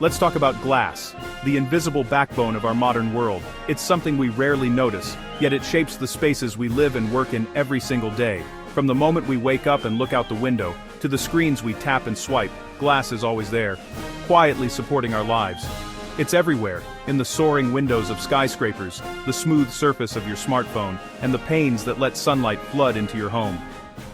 Let's talk about glass, the invisible backbone of our modern world. It's something we rarely notice, yet it shapes the spaces we live and work in every single day. From the moment we wake up and look out the window, to the screens we tap and swipe, glass is always there, quietly supporting our lives. It's everywhere, in the soaring windows of skyscrapers, the smooth surface of your smartphone, and the panes that let sunlight flood into your home.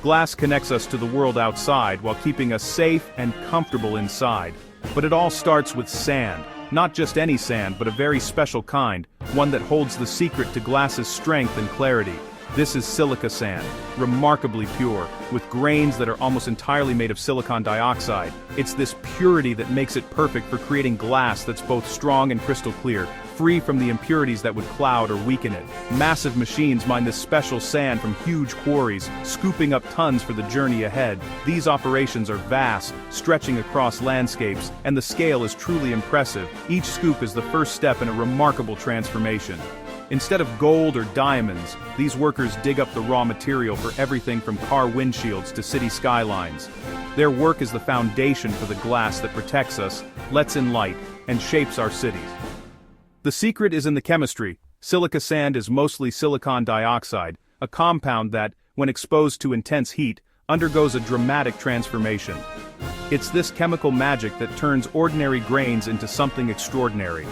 Glass connects us to the world outside while keeping us safe and comfortable inside. But it all starts with sand. Not just any sand, but a very special kind, one that holds the secret to glass's strength and clarity. This is silica sand, remarkably pure, with grains that are almost entirely made of silicon dioxide. It's this purity that makes it perfect for creating glass that's both strong and crystal clear, free from the impurities that would cloud or weaken it. Massive machines mine this special sand from huge quarries, scooping up tons for the journey ahead. These operations are vast, stretching across landscapes, and the scale is truly impressive. Each scoop is the first step in a remarkable transformation. Instead of gold or diamonds, these workers dig up the raw material for everything from car windshields to city skylines. Their work is the foundation for the glass that protects us, lets in light, and shapes our cities. The secret is in the chemistry. Silica sand is mostly silicon dioxide, a compound that, when exposed to intense heat, undergoes a dramatic transformation. It's this chemical magic that turns ordinary grains into something extraordinary.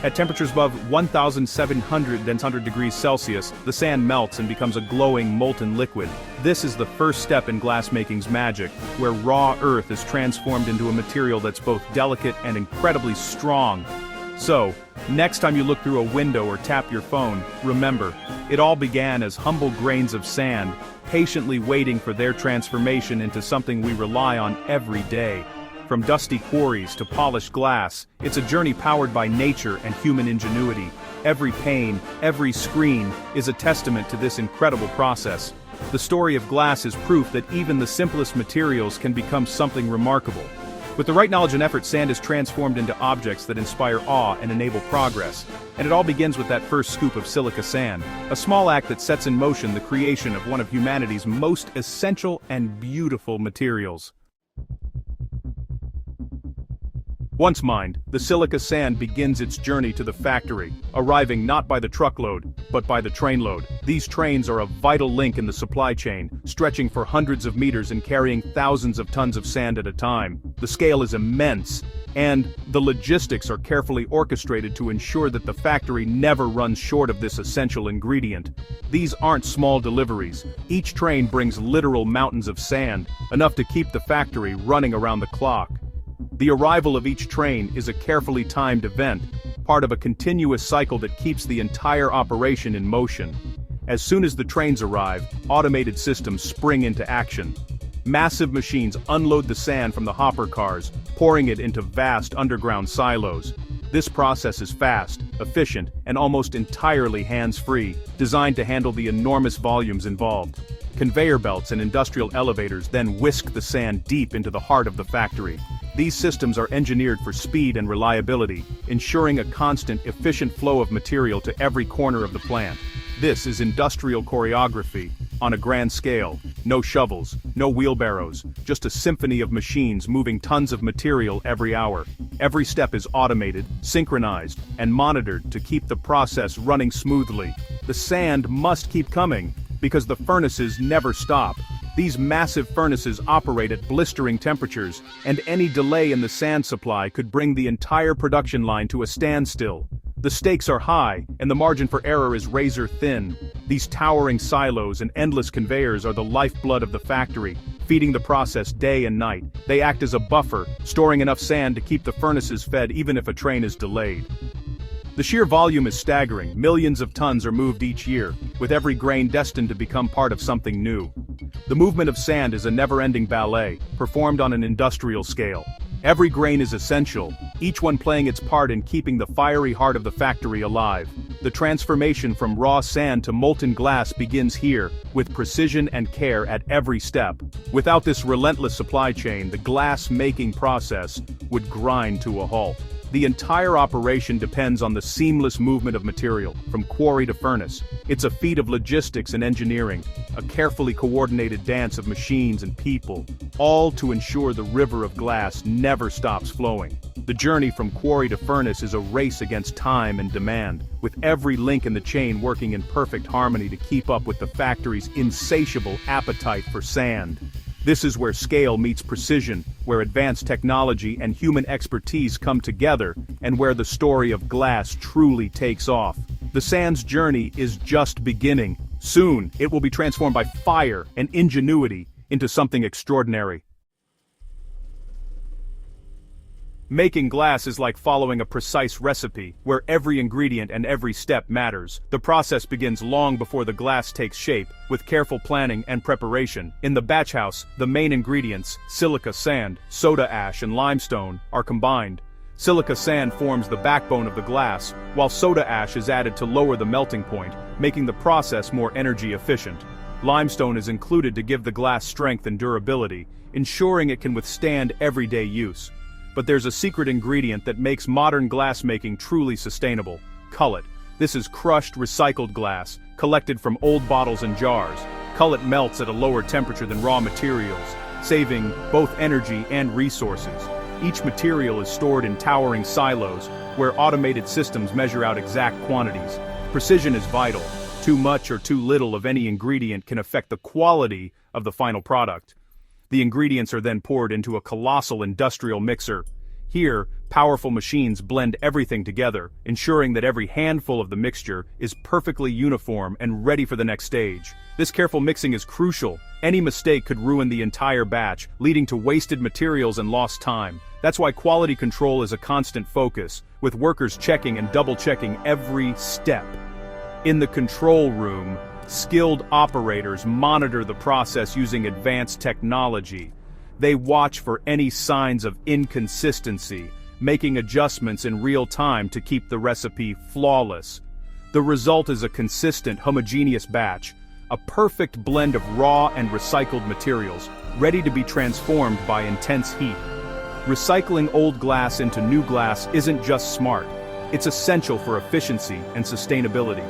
At temperatures above 1,700 degrees Celsius, the sand melts and becomes a glowing molten liquid. This is the first step in glassmaking's magic, where raw earth is transformed into a material that's both delicate and incredibly strong. So, next time you look through a window or tap your phone, remember, it all began as humble grains of sand, patiently waiting for their transformation into something we rely on every day. From dusty quarries to polished glass, it's a journey powered by nature and human ingenuity. Every pane, every screen, is a testament to this incredible process. The story of glass is proof that even the simplest materials can become something remarkable. With the right knowledge and effort, sand is transformed into objects that inspire awe and enable progress. And it all begins with that first scoop of silica sand, a small act that sets in motion the creation of one of humanity's most essential and beautiful materials. Once mined, the silica sand begins its journey to the factory, arriving not by the truckload, but by the trainload. These trains are a vital link in the supply chain, stretching for hundreds of meters and carrying thousands of tons of sand at a time. The scale is immense, and the logistics are carefully orchestrated to ensure that the factory never runs short of this essential ingredient. These aren't small deliveries. Each train brings literal mountains of sand, enough to keep the factory running around the clock. The arrival of each train is a carefully timed event, part of a continuous cycle that keeps the entire operation in motion. As soon as the trains arrive, automated systems spring into action. Massive machines unload the sand from the hopper cars, pouring it into vast underground silos. This process is fast, efficient, and almost entirely hands-free, designed to handle the enormous volumes involved. Conveyor belts and industrial elevators then whisk the sand deep into the heart of the factory. These systems are engineered for speed and reliability, ensuring a constant, efficient flow of material to every corner of the plant. This is industrial choreography, on a grand scale. No shovels, no wheelbarrows, just a symphony of machines moving tons of material every hour. Every step is automated, synchronized, and monitored to keep the process running smoothly. The sand must keep coming, because the furnaces never stop. These massive furnaces operate at blistering temperatures, and any delay in the sand supply could bring the entire production line to a standstill. The stakes are high, and the margin for error is razor thin. These towering silos and endless conveyors are the lifeblood of the factory, feeding the process day and night. They act as a buffer, storing enough sand to keep the furnaces fed even if a train is delayed. The sheer volume is staggering. Millions of tons are moved each year, with every grain destined to become part of something new. The movement of sand is a never-ending ballet, performed on an industrial scale. Every grain is essential, each one playing its part in keeping the fiery heart of the factory alive. The transformation from raw sand to molten glass begins here, with precision and care at every step. Without this relentless supply chain, the glass-making process would grind to a halt. The entire operation depends on the seamless movement of material, from quarry to furnace. It's a feat of logistics and engineering, a carefully coordinated dance of machines and people, all to ensure the river of glass never stops flowing. The journey from quarry to furnace is a race against time and demand, with every link in the chain working in perfect harmony to keep up with the factory's insatiable appetite for sand. This is where scale meets precision, where advanced technology and human expertise come together, and where the story of glass truly takes off. The sand's journey is just beginning. Soon, it will be transformed by fire and ingenuity into something extraordinary. Making glass is like following a precise recipe, where every ingredient and every step matters. The process begins long before the glass takes shape, with careful planning and preparation. In the batch house, the main ingredients, silica sand, soda ash and limestone, are combined. Silica sand forms the backbone of the glass, while soda ash is added to lower the melting point, making the process more energy efficient. Limestone is included to give the glass strength and durability, ensuring it can withstand everyday use. But there's a secret ingredient that makes modern glassmaking truly sustainable: cullet. This is crushed, recycled glass, collected from old bottles and jars. Cullet melts at a lower temperature than raw materials, saving both energy and resources. Each material is stored in towering silos, where automated systems measure out exact quantities. Precision is vital. Too much or too little of any ingredient can affect the quality of the final product. The ingredients are then poured into a colossal industrial mixer. Here, powerful machines blend everything together, ensuring that every handful of the mixture is perfectly uniform and ready for the next stage. This careful mixing is crucial. Any mistake could ruin the entire batch, leading to wasted materials and lost time. That's why quality control is a constant focus, with workers checking and double-checking every step. In the control room, skilled operators monitor the process using advanced technology. They watch for any signs of inconsistency, making adjustments in real time to keep the recipe flawless. The result is a consistent, homogeneous batch, a perfect blend of raw and recycled materials, ready to be transformed by intense heat. Recycling old glass into new glass isn't just smart, it's essential for efficiency and sustainability.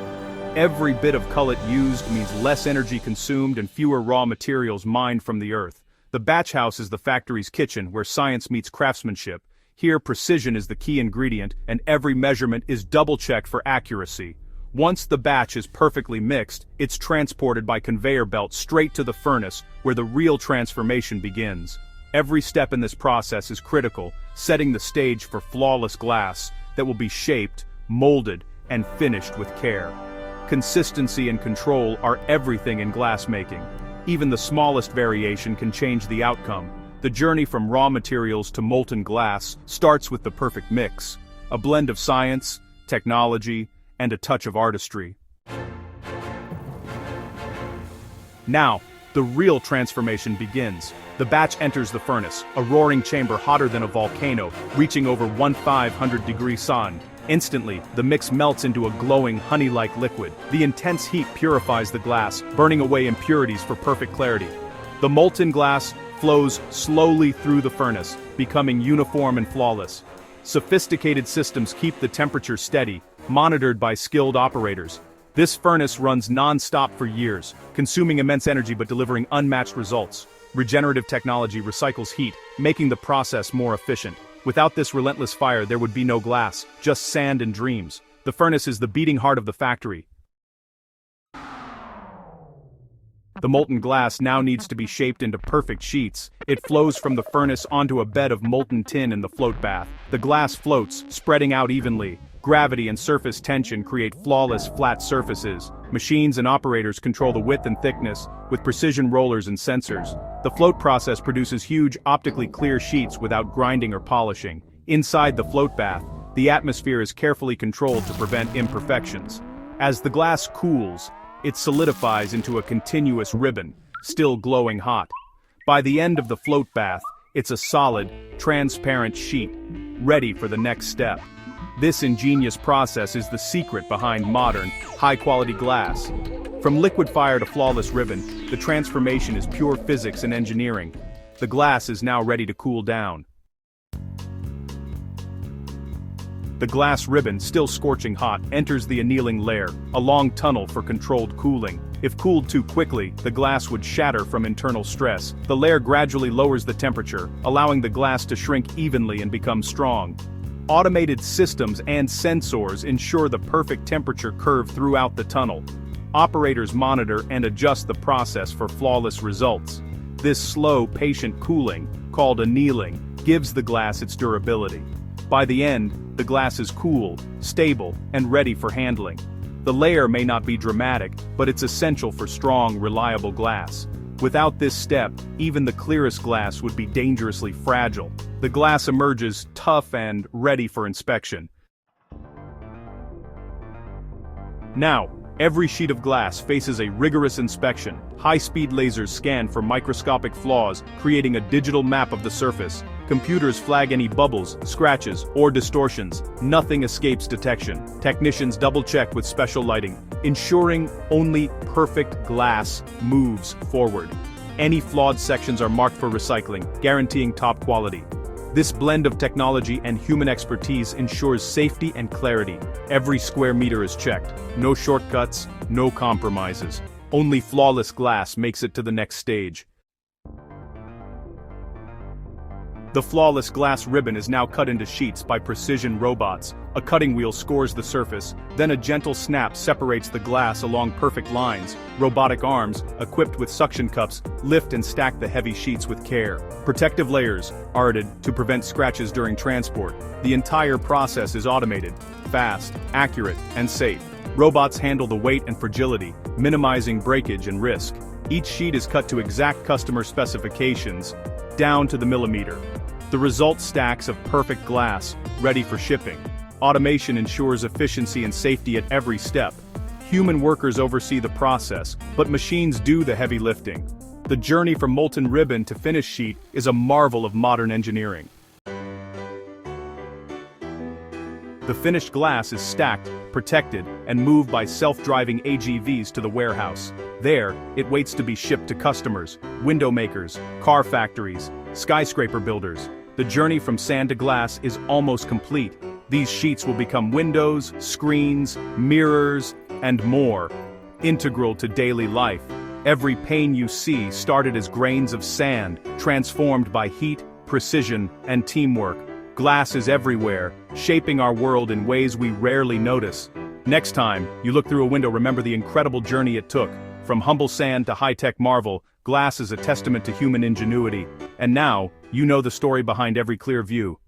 Every bit of cullet used means less energy consumed and fewer raw materials mined from the earth. The batch house is the factory's kitchen, where science meets craftsmanship. Here, precision is the key ingredient, and every measurement is double-checked for accuracy. Once the batch is perfectly mixed, it's transported by conveyor belt straight to the furnace, where the real transformation begins. Every step in this process is critical, setting the stage for flawless glass that will be shaped, molded, and finished with care. Consistency and control are everything in glassmaking. Even the smallest variation can change the outcome. The journey from raw materials to molten glass starts with the perfect mix, a blend of science, technology, and a touch of artistry. Now, the real transformation begins. The batch enters the furnace, a roaring chamber hotter than a volcano, reaching over 1500 degrees Celsius. Instantly, the mix melts into a glowing, honey-like liquid. The intense heat purifies the glass, burning away impurities for perfect clarity. The molten glass flows slowly through the furnace, becoming uniform and flawless. Sophisticated systems keep the temperature steady, monitored by skilled operators. This furnace runs non-stop for years, consuming immense energy but delivering unmatched results. Regenerative technology recycles heat, making the process more efficient. Without this relentless fire, there would be no glass, just sand and dreams. The furnace is the beating heart of the factory. The molten glass now needs to be shaped into perfect sheets. It flows from the furnace onto a bed of molten tin in the float bath. The glass floats, spreading out evenly. Gravity and surface tension create flawless, flat surfaces. Machines and operators control the width and thickness, with precision rollers and sensors. The float process produces huge, optically clear sheets without grinding or polishing. Inside the float bath, the atmosphere is carefully controlled to prevent imperfections. As the glass cools, it solidifies into a continuous ribbon, still glowing hot. By the end of the float bath, it's a solid, transparent sheet, ready for the next step. This ingenious process is the secret behind modern, high-quality glass. From liquid fire to flawless ribbon, the transformation is pure physics and engineering. The glass is now ready to cool down. The glass ribbon, still scorching hot, enters the annealing layer, a long tunnel for controlled cooling. If cooled too quickly, the glass would shatter from internal stress. The layer gradually lowers the temperature, allowing the glass to shrink evenly and become strong. Automated systems and sensors ensure the perfect temperature curve throughout the tunnel. Operators monitor and adjust the process for flawless results. This slow, patient cooling, called annealing, gives the glass its durability. By the end, the glass is cooled, stable, and ready for handling. The layer may not be dramatic, but it's essential for strong, reliable glass. Without this step, even the clearest glass would be dangerously fragile. The glass emerges tough and ready for inspection. Now, every sheet of glass faces a rigorous inspection. High-speed lasers scan for microscopic flaws, creating a digital map of the surface. Computers flag any bubbles, scratches, or distortions. Nothing escapes detection. Technicians double-check with special lighting, ensuring only perfect glass moves forward. Any flawed sections are marked for recycling, guaranteeing top quality. This blend of technology and human expertise ensures safety and clarity. Every square meter is checked. No shortcuts, no compromises. Only flawless glass makes it to the next stage. The flawless glass ribbon is now cut into sheets by precision robots. A cutting wheel scores the surface, then a gentle snap separates the glass along perfect lines. Robotic arms, equipped with suction cups, lift and stack the heavy sheets with care. Protective layers are added to prevent scratches during transport. The entire process is automated, fast, accurate, and safe. Robots handle the weight and fragility, minimizing breakage and risk. Each sheet is cut to exact customer specifications, down to the millimeter. The result stacks of perfect glass, ready for shipping. Automation ensures efficiency and safety at every step. Human workers oversee the process, but machines do the heavy lifting. The journey from molten ribbon to finished sheet is a marvel of modern engineering. The finished glass is stacked, protected, and moved by self-driving AGVs to the warehouse. There, it waits to be shipped to customers, window makers, car factories, skyscraper builders. The journey from sand to glass is almost complete. These sheets will become windows, screens, mirrors, and more, integral to daily life. Every pane you see started as grains of sand, transformed by heat, precision, and teamwork. Glass is everywhere, shaping our world in ways we rarely notice. Next time you look through a window, remember the incredible journey it took. From humble sand to high-tech marvel, glass is a testament to human ingenuity. And now, you know the story behind every clear view.